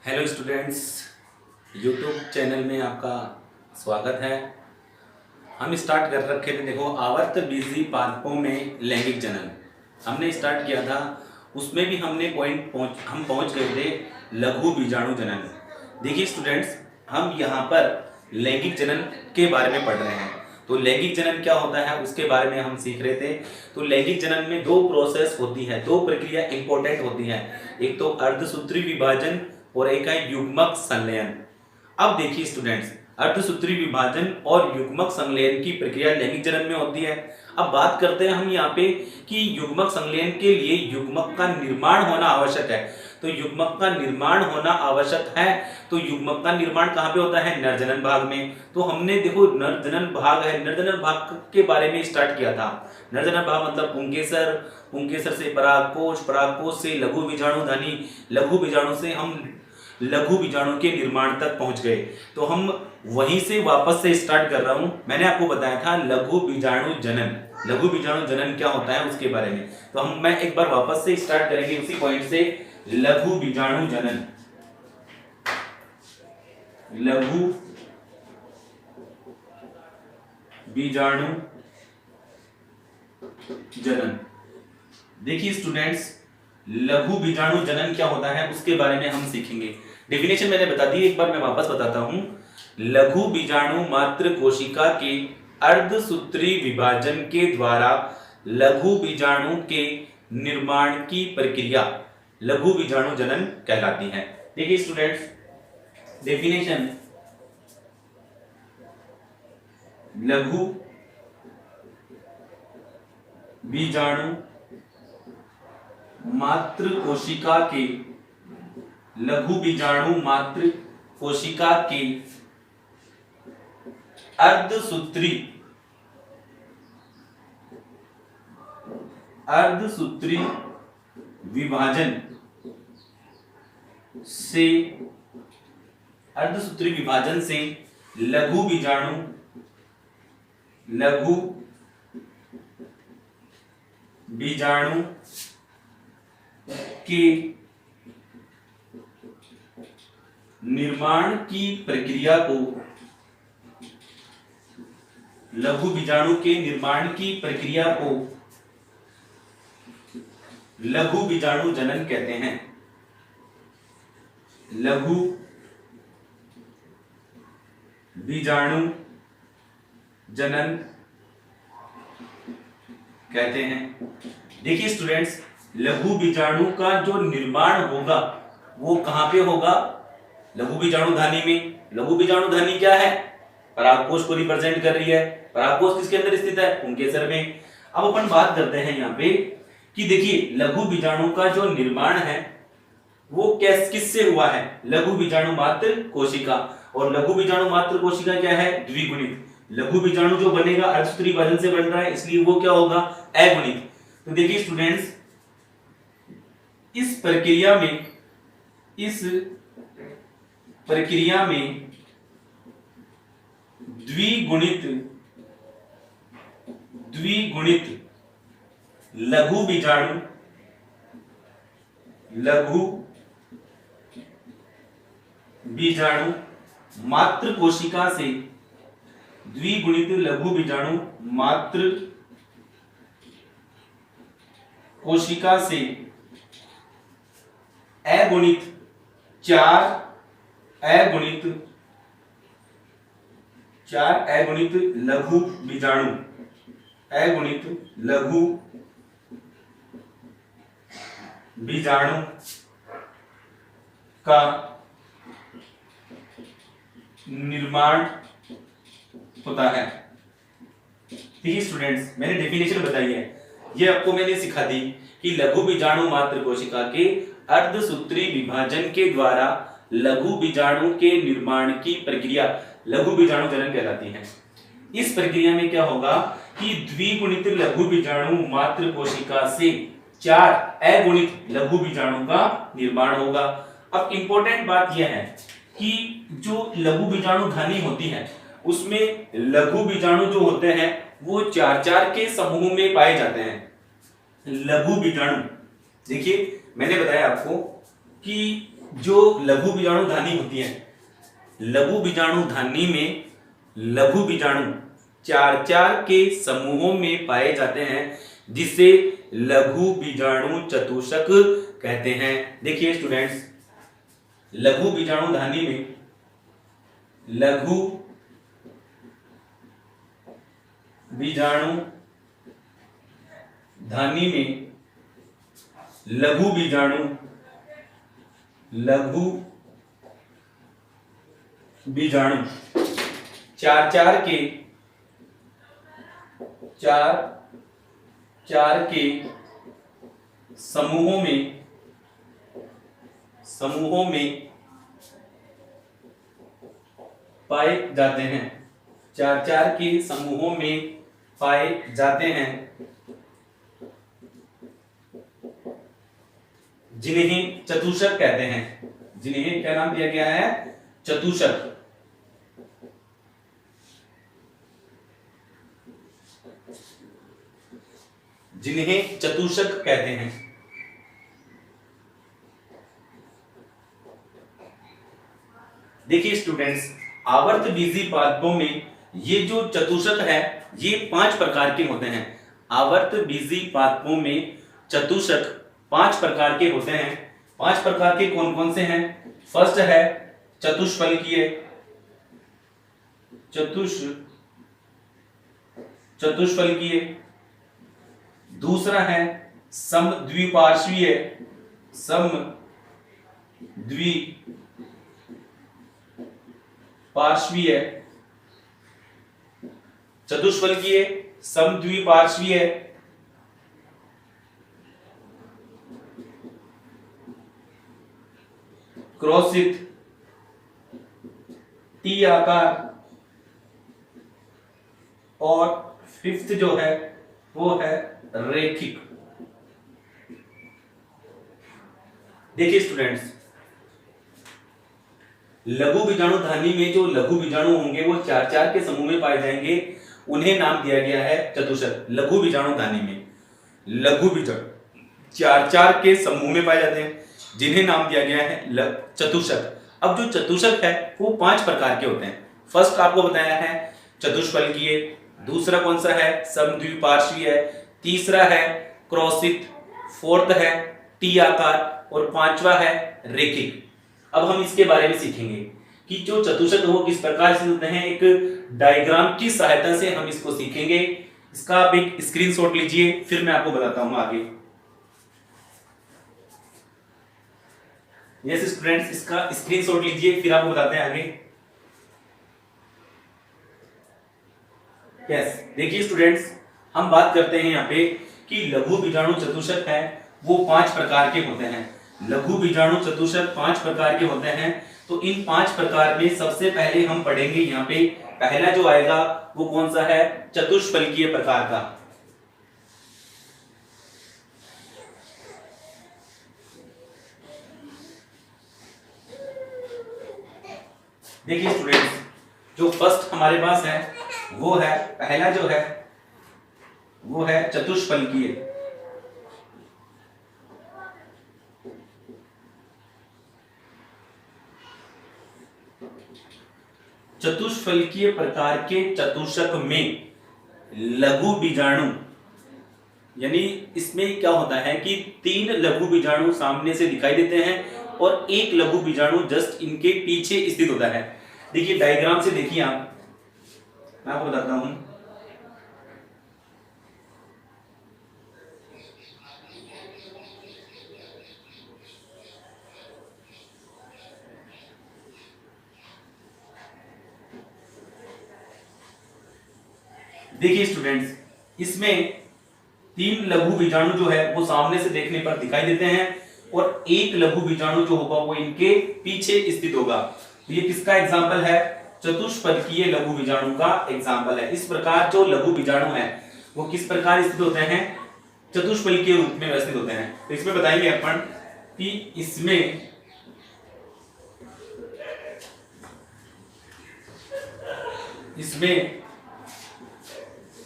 Hello students, YouTube channel में आपका स्वागत है। हम स्टार्ट कर रखे थे, देखो, आवर्त बीजी पादपों में लैंगिक जनन हमने स्टार्ट किया था। उसमें भी हमने हम पहुंच गए थे लघु बीजाणु जनन। देखिए स्टूडेंट्स, हम यहाँ पर लैंगिक जनन के बारे में पढ़ रहे हैं। तो लैंगिक जनन क्या होता है उसके बारे में हम सीख रहे थे। तो लैंगिक जनन में दो प्रोसेस होती है, दो प्रक्रिया इंपॉर्टेंट होती है। एक तो अर्धसूत्री विभाजन और एक है युग्मक संलयन। अब देखिए स्टूडेंट्स, अर्धसूत्री विभाजन और युग्मक संलयन की प्रक्रिया लैंगिक जनन में होती है। अब बात करते हैं हम यहाँ पे कि युग्मक संलयन के लिए युग्मक का निर्माण होना आवश्यक है। तो युग्मक का निर्माण होना आवश्यक है, तो युग्मक का निर्माण कहाँ पे होता है? नरजनन भाग में। तो हमने देखो नरजनन भाग है, नरजनन भाग के बारे में स्टार्ट किया था। नरजनन भाग मतलब पुंकेसर, पुंकेसर से परागकोश, परागकोश से लघु बीजाणुधनी, लघु बीजाणु से हम लघु बीजाणु के निर्माण तक पहुंच गए। तो हम वहीं से वापस से स्टार्ट कर रहा हूं। मैंने आपको बताया था लघु बीजाणु जनन, लघु बीजाणु जनन क्या होता है उसके बारे में। तो मैं एक बार वापस से स्टार्ट करेंगे उसी पॉइंट से। लघु बीजाणु जनन, लघु बीजाणु जनन। देखिए स्टूडेंट्स, लघु बीजाणु जनन क्या होता है उसके बारे में हम सीखेंगे। डेफिनेशन मैंने बता दी, एक बार मैं वापस बताता हूं। लघु बीजाणु मात्र कोशिका के अर्धसूत्री विभाजन के द्वारा लघु बीजाणु के निर्माण की प्रक्रिया लघु बीजाणु जनन कहलाती है। देखिए स्टूडेंट्स, डेफिनेशन, लघु बीजाणु मात्र कोशिका के, लघु बीजाणु मात्र कोशिका के अर्धसूत्री विभाजन से, अर्धसूत्री विभाजन से लघु बीजाणु के निर्माण की प्रक्रिया को, लघु बीजाणु के निर्माण की प्रक्रिया को लघु बीजाणु जनन कहते हैं। लघु बीजाणु जनन कहते हैं। देखिए स्टूडेंट्स, लघु बीजाणु का जो निर्माण होगा वो कहां पे होगा? लघु बीजाणुधानी में। लघु बीजाणुधानी क्या है? परागकोश को रिप्रेजेंट कर रही है। परागकोश किसके अंदर स्थित है? पुंकेसर में। अब अपन बात करते हैं यहाँ पे कि देखिए लघु बीजाणु का जो निर्माण है वो किससे हुआ है? लघु बीजाणु मात्र कोशिका। और लघु बीजाणु मात्र कोशिका क्या है? द्विगुणित। लघु बीजाणु जो बनेगा अर्धसूत्री विभाजन से बन रहा है, इसलिए वो क्या होगा? अगुणित। तो देखिए स्टूडेंट्स, इस प्रक्रिया में द्विगुणित लघु बीजाणु मात्र कोशिका से, द्विगुणित लघु बीजाणु मात्र कोशिका से अगुणित चार अगुणित लघु बीजाणु का निर्माण होता है। ठीक है स्टूडेंट्स, मैंने डेफिनेशन बताई है, ये आपको मैंने सिखा दी कि लघु बीजाणु मात्र कोशिका के अर्धसूत्री विभाजन के द्वारा लघु बीजाणु के निर्माण की प्रक्रिया लघु बीजाणु जनन कहलाती है। इस प्रक्रिया में क्या होगा कि द्विगुणित लघु बीजाणु मात्र कोशिका से चार अगुणित लघु बीजाणु का निर्माण होगा। अब इंपॉर्टेंट बात यह है कि जो लघु बीजाणुधनी होती है उसमें लघु बीजाणु जो होते हैं वो चार चार के समूह में पाए जाते हैं। लघु बीजाणु, देखिए मैंने बताया आपको कि जो लघु बीजाणु धानी होती है, लघु बीजाणु धानी में लघु बीजाणु 4-4 के समूहों में पाए जाते हैं, जिसे लघु बीजाणु चतुष्क कहते हैं। देखिए स्टूडेंट्स, लघु बीजाणु धानी में लघु बीजाणु धानी में लघु बीजाणु 4-4 के 4 के समूहों में पाए जाते हैं, 4-4 के समूहों में पाए जाते हैं, जिन्हें चतुष्क कहते हैं। जिन्हें क्या नाम दिया गया है? चतुष्क। जिन्हें चतुष्क कहते हैं। देखिए स्टूडेंट्स, आवर्त बीजी पादपों में ये जो चतुष्क है ये 5 प्रकार के होते हैं। आवर्त बीजी पादपों में चतुष्क 5 प्रकार के होते हैं। 5 प्रकार के कौन कौन से हैं? फर्स्ट है चतुष्फलकीय, चतुष्फलकीय। दूसरा है समद्विपार्श्वीय, समद्विपार्श्वीय, चतुष्फलकीय, समद्विपार्श्वीय। क्रॉसित, टी आकार। और फिफ्थ जो है वो है रेखिक। देखिए स्टूडेंट्स, लघु बीजाणु धानी में जो लघु बीजाणु होंगे वो 4-4 के समूह में पाए जाएंगे, उन्हें नाम दिया गया है चतुष्क। लघु बीजाणु धानी में लघु बीजाणु 4-4 के समूह में पाए जाते हैं, जिन्हें नाम दिया गया है चतुष्क। अब जो चतुष्क है वो 5 प्रकार के होते हैं। फर्स्ट आपको बताया है चतुष्फलकीय, दूसरा कौन सा है? समद्विपार्श्वीय, तीसरा है क्रॉसित, फोर्थ है टी आकार और 5वां है रेखिक। अब हम इसके बारे में सीखेंगे कि जो चतुष्क वो किस प्रकार से होते हैं। एक डायग्राम की सहायता से हम इसको सीखेंगे। इसका आप एक स्क्रीनशॉट लीजिए, फिर मैं आपको बताता हूं आगे। यस स्टूडेंट्स, इसका स्क्रीनशॉट लीजिए, फिर आपको बताते हैं आगे। यस, देखिए स्टूडेंट्स, हम बात करते हैं यहाँ पे कि लघु बीजाणु चतुष्क है वो 5 प्रकार के होते हैं। लघु बीजाणु चतुष्क 5 प्रकार के होते हैं। तो इन 5 प्रकार में सबसे पहले हम पढ़ेंगे यहाँ पे, पहला जो आएगा वो कौन सा है? चतुष्फलकीय प्रकार का। देखिए स्टूडेंट्स, जो फर्स्ट हमारे पास है वो है, पहला जो है वो है चतुष्फलकीय। चतुष्फलकीय प्रकार के चतुष्क में लघु बीजाणु, यानी इसमें क्या होता है कि 3 लघु बीजाणु सामने से दिखाई देते हैं और एक लघु बीजाणु जस्ट इनके पीछे स्थित होता है। देखिए डायग्राम से देखिए आप, मैं आपको बताता हूं। देखिए स्टूडेंट्स, इसमें 3 लघु बीजाणु जो है वो सामने से देखने पर दिखाई देते हैं और एक लघु बीजाणु जो होगा वो इनके पीछे स्थित होगा। तो ये किसका एग्जाम्पल है? चतुष्फलकीय लघु बीजाणु का एग्जाम्पल है। इस प्रकार जो लघु बीजाणु है वो किस प्रकार स्थित होते हैं? चतुष्फलकीय रूप में व्यवस्थित होते हैं। तो इसमें बताएंगे अपन कि इसमें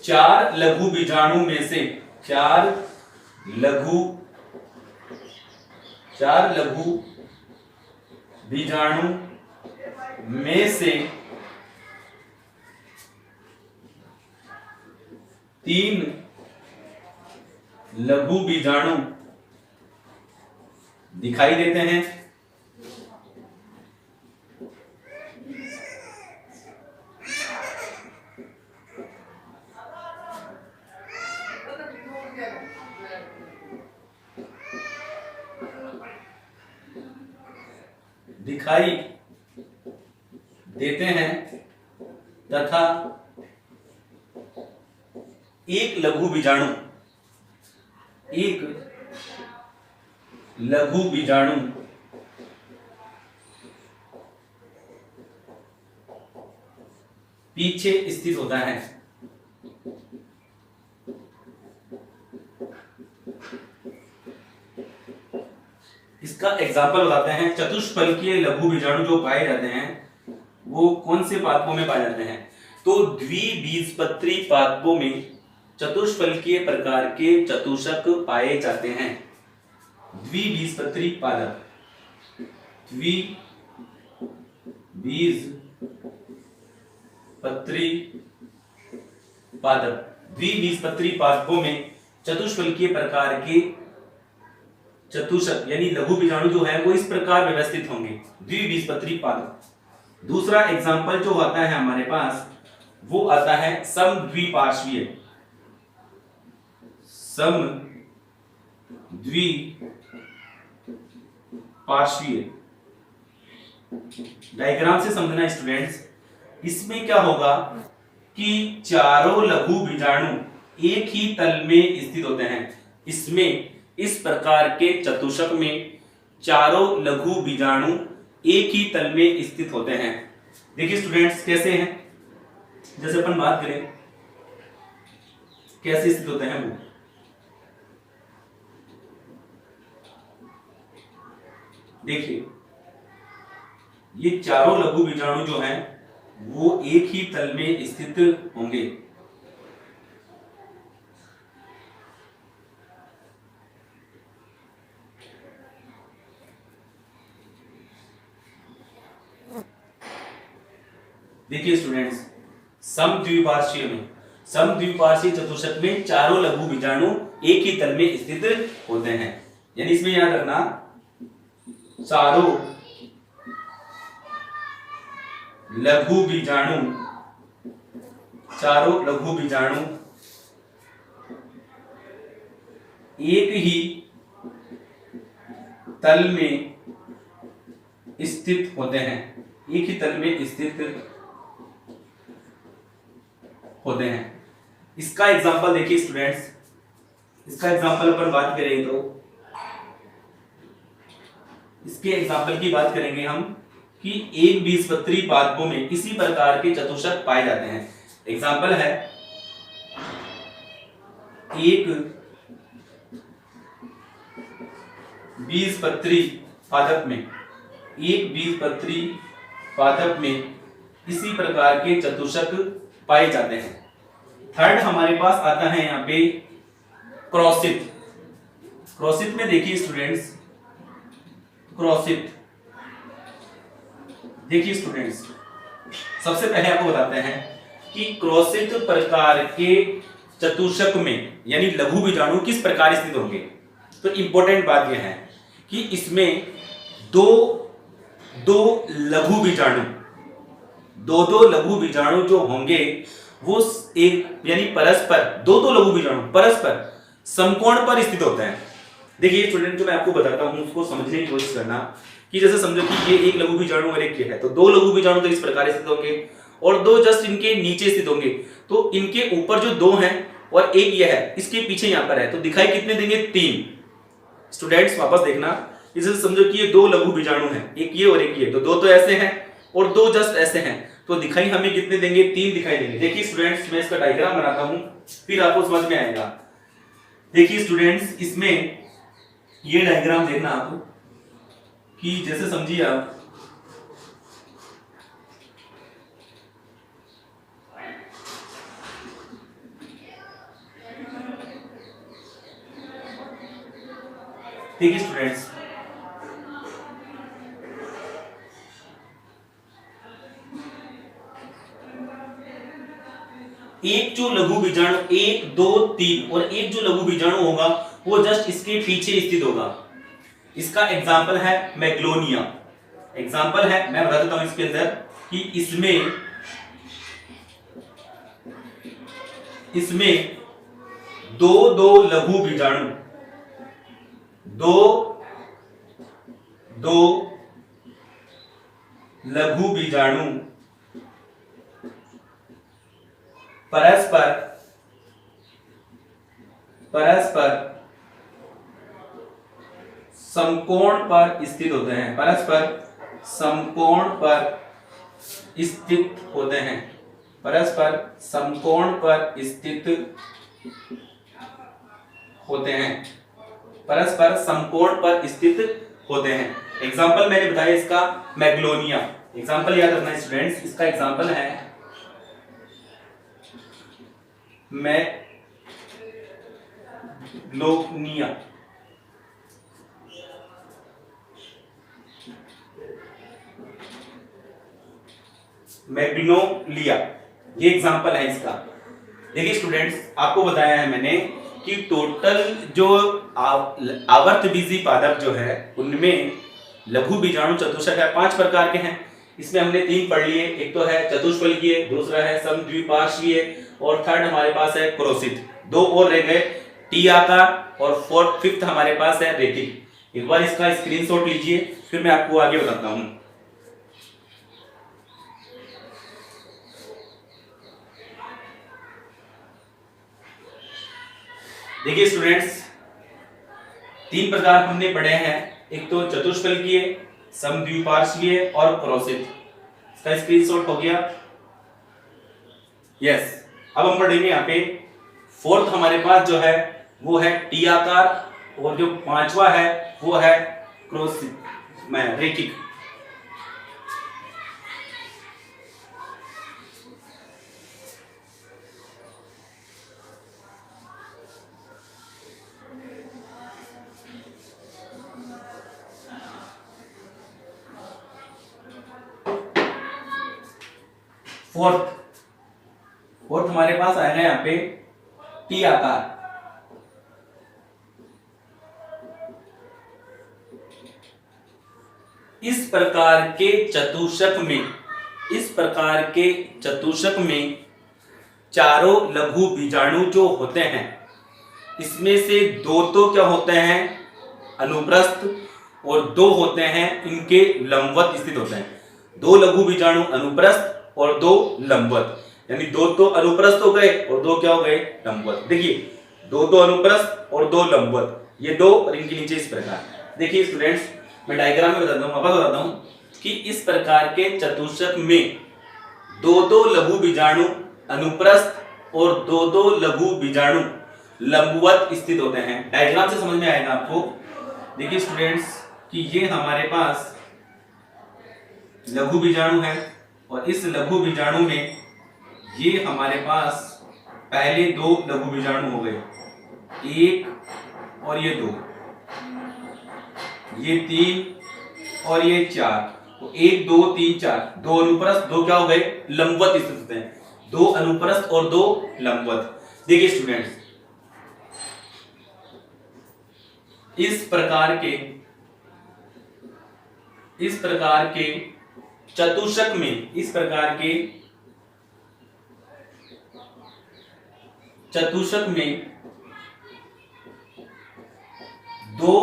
4 लघु बीजाणु में से 4 लघु बीजाणु में से 3 लघु बीजाणु दिखाई देते हैं। दिखाई देते हैं तथा एक लघु बीजाणु पीछे स्थित होता है। इसका एग्जाम्पल बताते हैं। चतुष्फलकीय लघु बीजाणु जो पाए जाते हैं वो कौन से पादपों में पाए जाते हैं? तो द्विबीजपत्री पादपों में चतुष्फलकीय प्रकार के चतुष्क पाए जाते हैं। द्विबीजपत्री पादप, द्विबीजपत्री पादपों में चतुष्फलकीय प्रकार के चतुष्क यानी लघु बीजाणु जो है वो इस प्रकार व्यवस्थित होंगे, द्विबीजपत्री पादप। दूसरा एग्जाम्पल जो आता है हमारे पास वो आता है समद्विपार्श्वीय डायग्राम से समझना स्टूडेंट्स। इसमें क्या होगा कि चारों लघु बीजाणु एक ही तल में स्थित होते हैं। इसमें इस प्रकार के चतुष्क में चारों लघु बीजाणु एक ही तल में स्थित होते हैं। देखिए स्टूडेंट्स कैसे हैं, जैसे अपन बात करें कैसे स्थित होते हैं वो। देखिए ये चारों लघु बीजाणु जो हैं वो एक ही तल में स्थित होंगे। देखिए स्टूडेंट्स, समद्विपार्श्वीय चतुष्क में चारों लघु बीजाणु एक ही तल में स्थित होते हैं। यानी इसमें याद रखना चारों लघु बीजाणु एक ही तल में स्थित होते हैं, एक ही तल में स्थित होते हैं। इसका एग्जांपल देखिए स्टूडेंट्स, इसका एग्जांपल अपन बात करें तो इसके एग्जांपल की बात करेंगे हम कि एक बीजपत्री पादपों में इसी प्रकार के चतुष्क पाए जाते हैं। एग्जांपल है एक बीजपत्री पादप में इसी प्रकार के चतुष्क पाए जाते हैं। थर्ड हमारे पास आता है यहाँ पे क्रॉसित में देखिए स्टूडेंट्स, सबसे पहले आपको बताते हैं कि क्रॉसित प्रकार के चतुष्क में यानी लघु बीजाणु किस प्रकार स्थित होंगे। तो इंपॉर्टेंट बात यह है कि इसमें दो लघु बीजाणु जो होंगे वो एक यानी परस्पर दो लघु बीजाणु परस्पर समकोण पर स्थित होते हैं। देखिए स्टूडेंट, जो मैं आपको बताता हूं उसको समझने की कोशिश करना कि जैसे समझो कि ये एक लघु बीजाणु और एक ये है, तो दो लघु बीजाणु तो इस प्रकार स्थित होंगे और दो जस्ट इनके नीचे स्थित होंगे। तो इनके ऊपर जो दो हैं और एक ये है, इसके पीछे यहाँ पर है, तो दिखाई कितने देंगे? 3। स्टूडेंट्स वापस देखना, जैसे समझो कि ये दो लघु बीजाणु हैं, एक ये और एक ये, तो दो तो ऐसे हैं और दो जस्ट ऐसे हैं, तो दिखाई हमें कितने देंगे? 3 दिखाई देंगे। देखिए स्टूडेंट्स, मैं इसका डायग्राम बनाता हूं फिर आपको समझ में आएगा। देखिए स्टूडेंट्स, इसमें ये डायग्राम देखना आप कि जैसे समझिए आप देखिए स्टूडेंट्स, एक जो लघु बीजाणु 1 2 3 और एक जो लघु बीजाणु होगा वो जस्ट इसके पीछे स्थित होगा। इसका एग्जाम्पल है मैग्लोनिया। एग्जाम्पल है, मैं बता देता हूं इसके अंदर कि इसमें दो दो लघु बीजाणु दो लघु बीजाणु परस्पर समकोण पर स्थित होते हैं। परस्पर समकोण पर स्थित होते हैं। परस्पर समकोण पर स्थित होते हैं। परस्पर समकोण पर स्थित होते हैं। एग्जाम्पल मैंने बताया इसका मैग्लोनिया। एग्जाम्पल याद रखना स्टूडेंट्स, इसका एग्जाम्पल है मैग्लोनिया। मैग्नोलिया ये एग्जाम्पल है इसका। देखिए स्टूडेंट्स, आपको बताया है मैंने कि टोटल जो आवर्तबीजी पादप जो है उनमें लघु बीजाणु चतुष्क है 5 प्रकार के हैं। इसमें हमने 3 पढ़ लिए। एक तो है चतुष्फलकीय, दूसरा है समद्विपार्श्वीय और थर्ड हमारे पास है क्रोसित। 2 और रह गए, टी आकार और फिफ्थ हमारे पास है रेटिक। एक बार इसका स्क्रीनशॉट लीजिए, फिर मैं आपको आगे बताता हूं। देखिए स्टूडेंट्स, 3 प्रकार हमने पढ़े हैं। एक तो चतुष्फलकीय, समद्विपार्श्वीय और क्रोसित। इसका स्क्रीनशॉट हो गया। यस, अब हम पढ़ेंगे यहाँ पे फोर्थ हमारे पास जो है वो है टी आकार और जो 5वां है वो है क्रोसित में रेखिक। फोर्थ हमारे पास आएगा यहाँ पे टी आकार। इस प्रकार के चतुष्क में चारों लघु बीजाणु जो होते हैं इसमें से 2 तो क्या होते हैं अनुप्रस्थ और 2 होते हैं इनके लंबवत स्थित होते हैं। 2 लघु बीजाणु अनुप्रस्थ और 2 लंबवत, यानी 2 तो अनुप्रस्थ हो गए और 2 क्या हो गए लंबवत। देखिए 2 तो अनुप्रस्थ और 2 लंबवत, ये 2 और इनके नीचे इस प्रकार। देखिए स्टूडेंट्स, मैं डायग्राम में बताता हूं कि इस प्रकार के चतुष्क में 2 लघु बीजाणु अनुप्रस्थ और 2 लघु बीजाणु लंबवत स्थित होते हैं। डायग्राम से समझ में आएगा आपको। देखिए स्टूडेंट्स कि ये हमारे पास लघु बीजाणु है और इस लघु बीजाणु में ये हमारे पास पहले 2 लघु बीजाणु हो गए, 1 और ये 2, ये 3 और ये 4। तो 1 2 3 4, 2 अनुप्रस्थ 2 क्या हो गए लंबवत स्थित होते हैं। 2 अनुप्रस्थ और 2 लंबवत। देखिए स्टूडेंट्स, इस प्रकार के चतुष्क में, इस प्रकार के चतुष्क में 2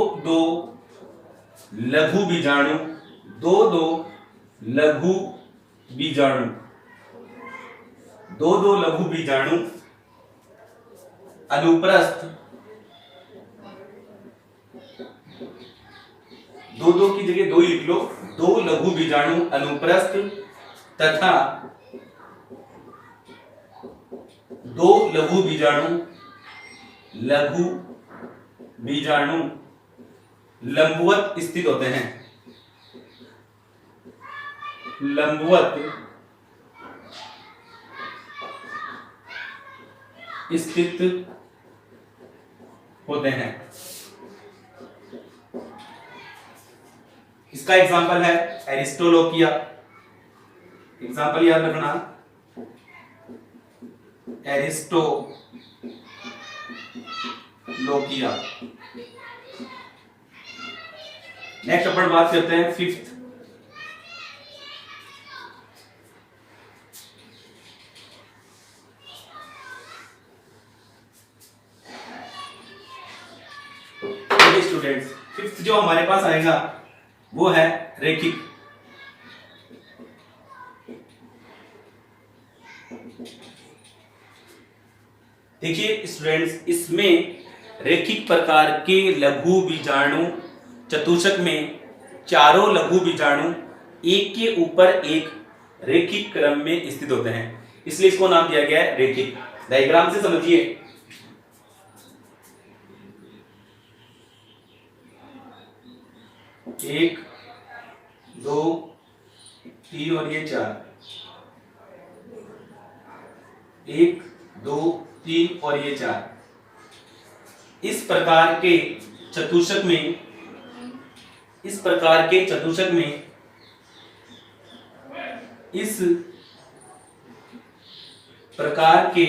लघु बीजाणु, 2 लघु बीजाणु, 2 लघु बीजाणु अनुप्रस्थ, 2 की जगह 2 लिख लो, 2 लघु बीजाणु अनुप्रस्थ तथा 2 लघु बीजाणु लंबवत स्थित होते हैं। लंबवत स्थित होते हैं। इसका एग्जाम्पल है एरिस्टोलोकिया। एग्जाम्पल याद रखना, एरिस्टोलोकिया। नेक्स्ट अपन बात करते हैं फिफ्थ। स्टूडेंट्स, फिफ्थ जो हमारे पास आएगा वो है रेखिक। देखिए स्टूडेंट्स, इसमें रेखिक प्रकार के लघु बीजाणु चतुष्क में चारों लघु बीजाणु एक के ऊपर एक रेखिक क्रम में स्थित होते हैं, इसलिए इसको नाम दिया गया है रेखिक। डायग्राम से समझिए। 1 2 3 और ये 4, 1 2 3 और ये 4। इस प्रकार के चतुष्क में इस प्रकार के चतुष्क में इस प्रकार के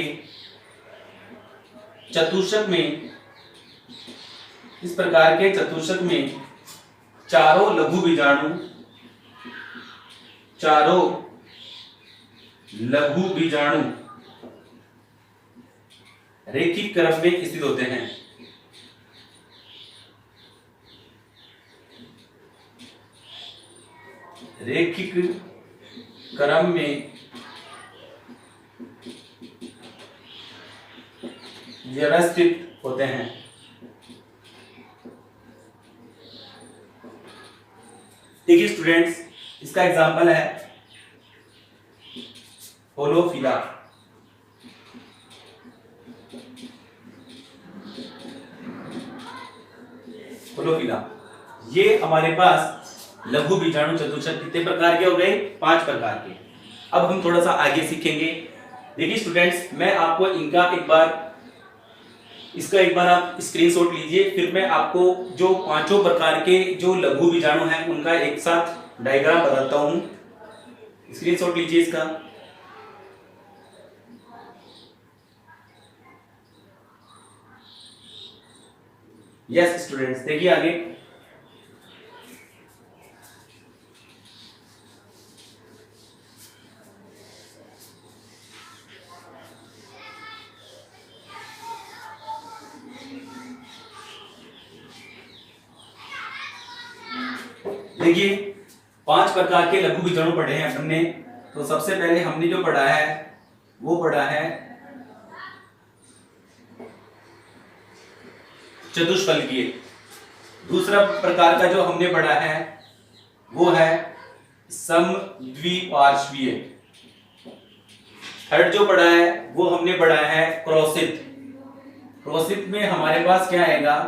चतुष्क में इस प्रकार के चतुष्क में चारों लघु बीजाणु रेखिक क्रम में स्थित होते हैं। रेखिक क्रम में व्यवस्थित होते हैं। देखिए स्टूडेंट्स, इसका एग्जाम्पल है होलोफिला। होलोफिला ये हमारे पास लघु बीजाणु चतुष्क कितने प्रकार के हो गए? 5 प्रकार के। अब हम थोड़ा सा आगे सीखेंगे। देखिए स्टूडेंट्स, मैं आपको इसका एक बार आप स्क्रीनशॉट लीजिए, फिर मैं आपको जो 5 प्रकार के जो लघु बीजाणु हैं उनका एक साथ डायग्राम बताता हूं। स्क्रीनशॉट लीजिए इसका। यस स्टूडेंट्स, देखिए आगे। देखिए 5 प्रकार के लघु बीजाणु पढ़े हैं हमने। तो सबसे पहले हमने जो पढ़ा है वो पढ़ा है चतुष्फलकीय। दूसरा प्रकार का जो हमने पढ़ा है वो है समद्विपार्श्वीय। थर्ड जो पढ़ा है वो हमने पढ़ा है क्रोशित। क्रोशित में हमारे पास क्या आएगा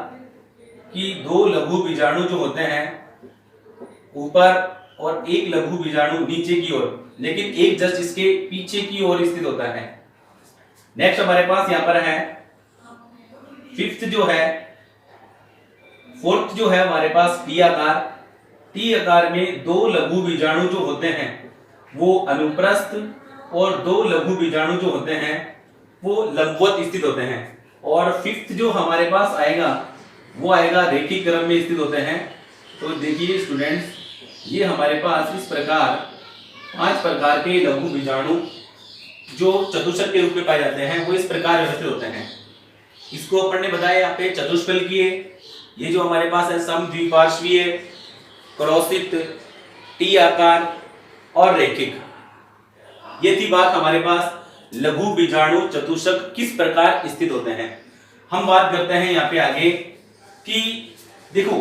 कि 2 लघु बीजाणु जो होते हैं ऊपर और एक लघु बीजाणु नीचे की ओर, लेकिन एक जस्ट इसके पीछे की ओर स्थित होता है। नेक्स्ट हमारे पास यहां पर है फोर्थ जो है हमारे पास टी आकार। टी आकार में 2 लघु बीजाणु जो होते हैं वो अनुप्रस्थ और 2 लघु बीजाणु जो होते हैं वो लंबवत स्थित होते हैं। और फिफ्थ जो हमारे पास आएगा वो आएगा रेखिक क्रम में स्थित होते हैं। तो देखिए स्टूडेंट्स, ये हमारे पास इस प्रकार 5 प्रकार के लघु बीजाणु जो चतुष्क के रूप में पाए जाते हैं वो इस प्रकार व्यवस्थित होते हैं। इसको अपन ने बताया यहाँ पे चतुष्फलकीय, ये जो हमारे पास है समद्विपार्श्वीय, क्रोशित, टी आकार और रेखिक। ये थी बात हमारे पास लघु बीजाणु चतुष्क किस प्रकार स्थित होते हैं। हम बात करते हैं यहाँ पे आगे कि देखो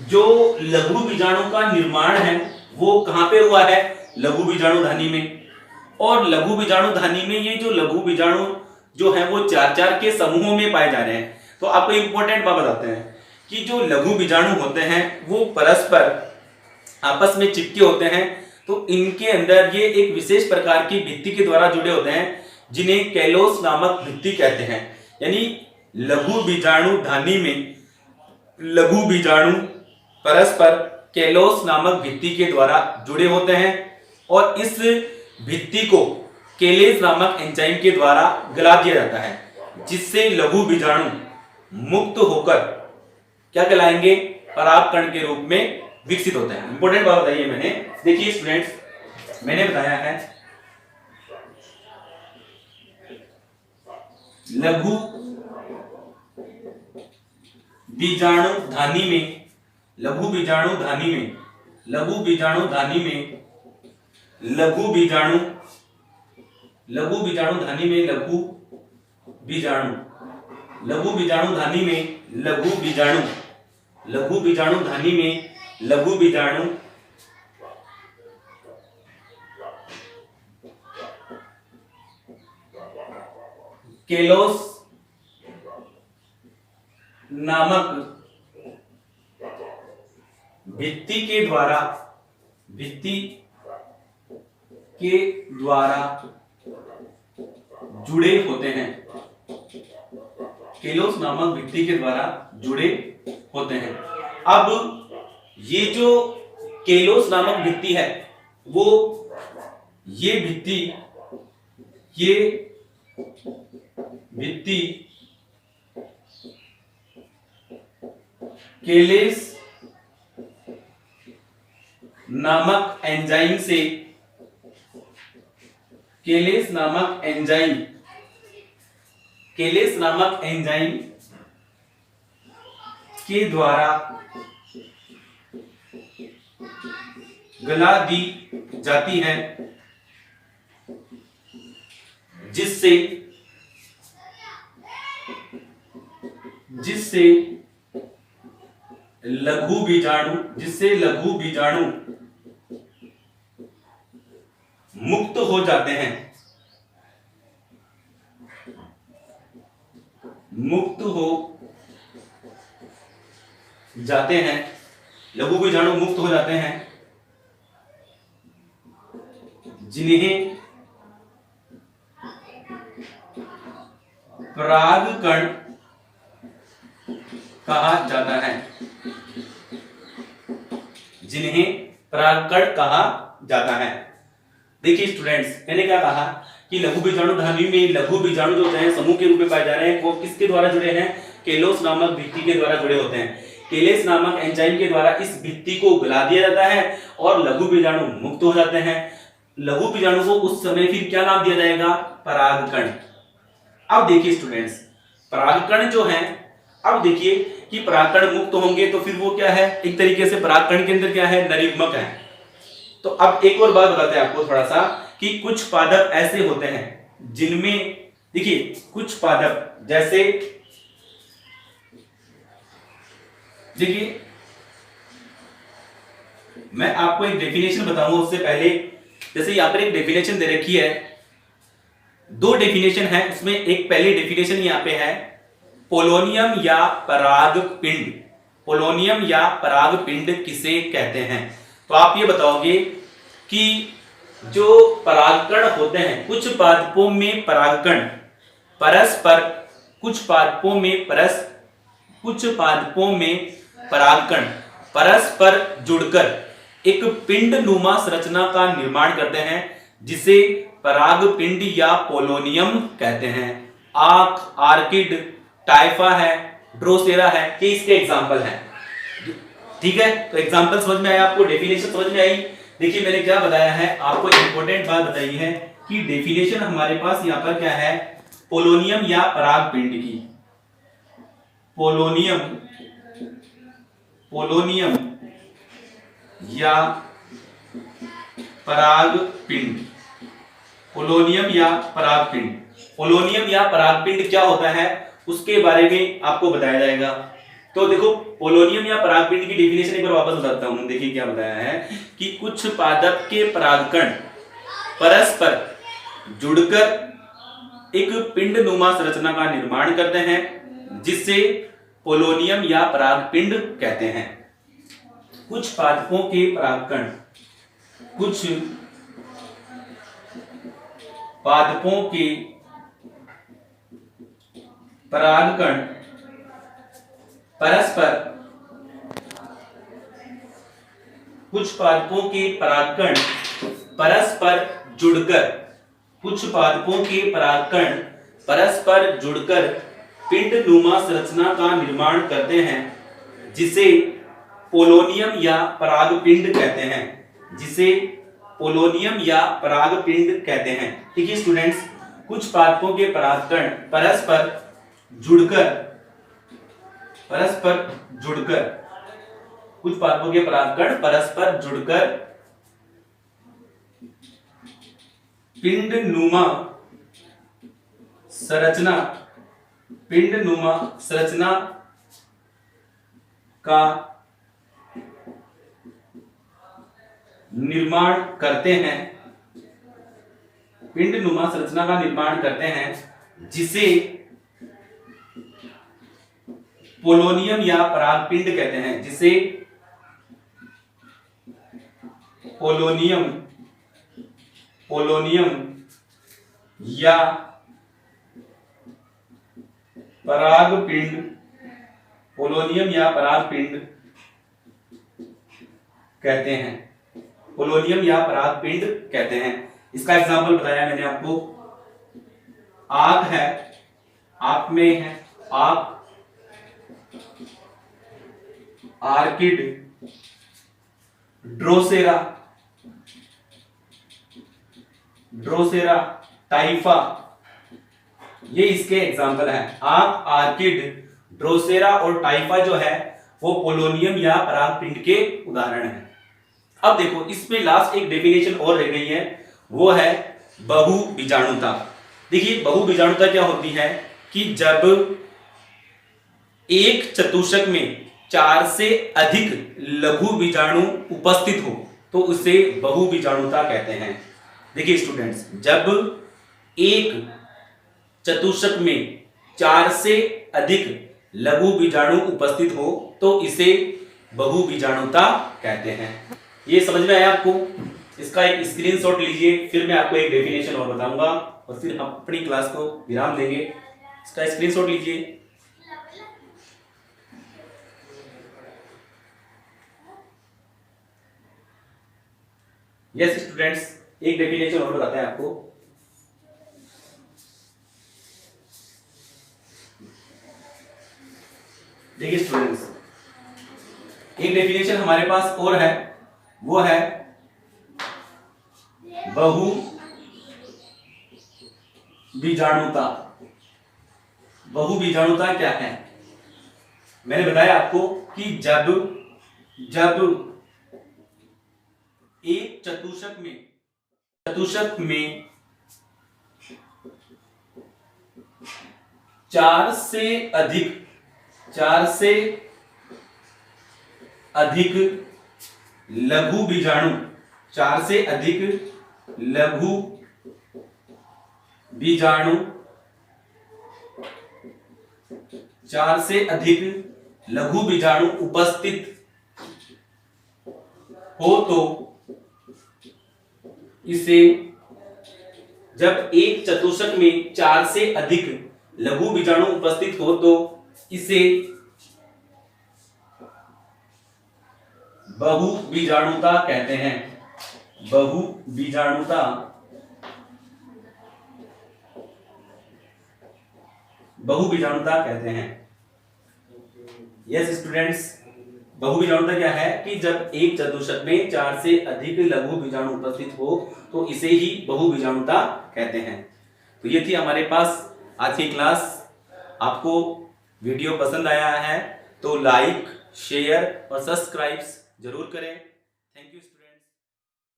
जो लघु बीजाणु का निर्माण है वो कहां पे हुआ है? लघु बीजाणु धानी में। और लघु बीजाणु धानी में ये जो लघु बीजाणु जो है वो 4-4 के समूहों में पाए जा रहे हैं। तो आपको इंपॉर्टेंट बात बताते हैं कि जो लघु बीजाणु होते हैं वो परस्पर आपस में चिपके होते हैं। तो इनके अंदर ये एक विशेष प्रकार की भित्ति के द्वारा जुड़े होते हैं जिन्हें कैलोस नामक भित्ति कहते हैं। यानी लघु बीजाणु धानी में लघु बीजाणु परस्पर कैलोस नामक भित्ति के द्वारा जुड़े होते हैं और इस भित्ति को केलेस नामक एंजाइम के द्वारा गला दिया जाता है, जिससे लघु बीजाणु मुक्त होकर क्या कहलाएंगे, परागकण के रूप में विकसित होते हैं। इंपॉर्टेंट बात बताइए मैंने, देखिए स्टूडेंट्स, मैंने बताया है लघु बीजाणु धानी में, लघु बीजाणु धानी में, लघु बीजाणु धानी में, लघु बीजाणु, लघु बीजाणु धानी में, लघु बीजाणु, लघु बीजाणु धानी में, लघु बीजाणु, लघु बीजाणु धानी में, लघु बीजाणु केलोस नामक भित्ति के द्वारा, भित्ति के द्वारा जुड़े होते हैं, केलोस नामक भित्ति के द्वारा जुड़े होते हैं। अब ये जो केलोस नामक भित्ति है, वो ये भित्ति, ये भित्ति केलेस नामक एंजाइम से, केलेस नामक एंजाइम, केलेस नामक एंजाइम के द्वारा गला दी जाती है, जिससे जिससे लघु बीजाणु, जिससे लघु बीजाणु मुक्त हो जाते हैं, मुक्त हो जाते हैं, लघु बीजाणु मुक्त हो जाते हैं, जिन्हें परागकण कहा जाता है, जिन्हें परागकण कहा जाता है। देखिए स्टूडेंट्स, मैंने क्या कहा कि लघु बीजाणु धानी में लघु बीजाणु जो होते हैं समूह के रूप में पाए जा रहे हैं, वो किसके द्वारा जुड़े हैं, केलोस नामक भित्ति के द्वारा जुड़े होते हैं। केलेस नामक एंजाइम के द्वारा इस भित्ति को गला दिया जाता है और लघु बीजाणु मुक्त हो जाते हैं। लघु बीजाणु को उस समय फिर क्या नाम दिया जाएगा, परागकण। अब देखिए स्टूडेंट्स, परागकण जो है, अब देखिए कि परागकण मुक्त होंगे तो फिर वो क्या है, एक तरीके से परागकण के अंदर क्या है, नरिग्मक है। तो अब एक और बात बताते हैं आपको थोड़ा सा, कि कुछ पादप ऐसे होते हैं जिनमें, देखिए कुछ पादप जैसे, देखिए मैं आपको एक डेफिनेशन बताऊंगा उससे पहले, जैसे यहाँ पर एक डेफिनेशन दे रखी है, दो डेफिनेशन है उसमें, एक पहली डेफिनेशन यहाँ पे है पोलोनियम या परागपिंड। पोलोनियम या परागपिंड किसे कहते हैं? तो आप ये बताओगे कि जो परागकण होते हैं, कुछ पादपों में परागकण परस्पर, कुछ पादपों में कुछ पादपों में परागकण परस्पर जुड़कर एक पिंड नुमा संरचना का निर्माण करते हैं, जिसे परागपिंड या पोलोनियम कहते हैं। आक, आर्किड, टाइफा है, ड्रोसेरा है, ये इसके एग्जाम्पल हैं। ठीक है, तो एग्जाम्पल समझ में आया आपको, डेफिनेशन समझ में आई। देखिए मैंने क्या बताया है आपको, इंपॉर्टेंट बात बताई है कि डेफिनेशन हमारे पास यहाँ पर क्या है, पोलोनियम या परागपिंड की, पोलोनियम, पोलोनियम या परागपिंड, पोलोनियम या परागपिंड। पोलोनियम या परागपिंड क्या होता है उसके बारे में आपको बताया जाएगा। तो देखो, पोलोनियम या परागपिंड की डेफिनेशन एक बार वापस बताता हूं। देखिए क्या बताया है कि कुछ पादप के परागकण परस्पर जुड़कर एक पिंड नुमा संरचना का निर्माण करते हैं, जिससे पोलोनियम या परागपिंड कहते हैं। कुछ पादपों के परागकण, कुछ पादपों के परागकण परस्पर, कुछ पादपों के परागकण परस्पर जुड़कर कुछ पादपों के परागकण परस्पर जुड़कर पिंडनुमा संरचना का निर्माण करते हैं, जिसे पोलोनियम या परागपिंड कहते हैं, जिसे पोलोनियम या परागपिंड कहते हैं। ठीक है स्टूडेंट्स, कुछ पादपों के परागकण परस्पर जुड़कर कुछ पादपों के परागकण परस्पर जुड़कर पिंडनुमा संरचना का निर्माण करते हैं, जिसे पोलोनियम या परागपिंड कहते हैं, जिसे पोलोनियम या परागपिंड कहते हैं। इसका एग्जाम्पल बताया मैंने आपको, आक है, आक में है आक, आर्किड, ड्रोसेरा, टाइफा, ये इसके एग्जाम्पल हैं। आक, आर्किड, ड्रोसेरा और टाइफा जो है वो पोलोनियम या परागपिंड के उदाहरण हैं। अब देखो इसमें लास्ट एक डेफिनेशन और रह गई है, वो है बहुबीजाणुता। देखिए बहुबीजाणुता क्या होती है कि जब एक चतुष्क में 4 से अधिक लघु बीजाणु उपस्थित हो तो उसे बहुबीजाणुता कहते हैं। देखिए स्टूडेंट्स, जब एक चतुष्क में 4 से अधिक लघु बीजाणु उपस्थित हो तो इसे बहुबीजाणुता कहते हैं। ये समझ में आया आपको? इसका एक स्क्रीनशॉट लीजिए, फिर मैं आपको एक डेफिनेशन और बताऊंगा और फिर हम अपनी क्लास को विराम देंगे। इसका स्क्रीनशॉट लीजिए। यस स्टूडेंट्स, एक डेफिनेशन और बताते हैं आपको। देखिए स्टूडेंट्स, एक डेफिनेशन हमारे पास और है, वो है बहुबीजाणुता। बहुबीजाणुता क्या है? मैंने बताया आपको कि जब एक चतुष्क में 4 से अधिक लघु बीजाणु 4 से अधिक लघु बीजाणु उपस्थित हो तो इसे, जब एक चतुष्क में 4 से अधिक लघु बीजाणु उपस्थित हो तो इसे बहुबीजाणुता कहते हैं। बहुबीजाणुता कहते हैं। यस स्टूडेंट्स, बहुबीजाणुता क्या है कि जब एक चतुष्क में 4 से अधिक लघु बीजाणु उपस्थित हो तो इसे ही बहुबीजाणुता कहते हैं। तो ये थी हमारे पास आज की क्लास। आपको वीडियो पसंद आया है तो लाइक, शेयर और सब्सक्राइब जरूर करें। Thank you.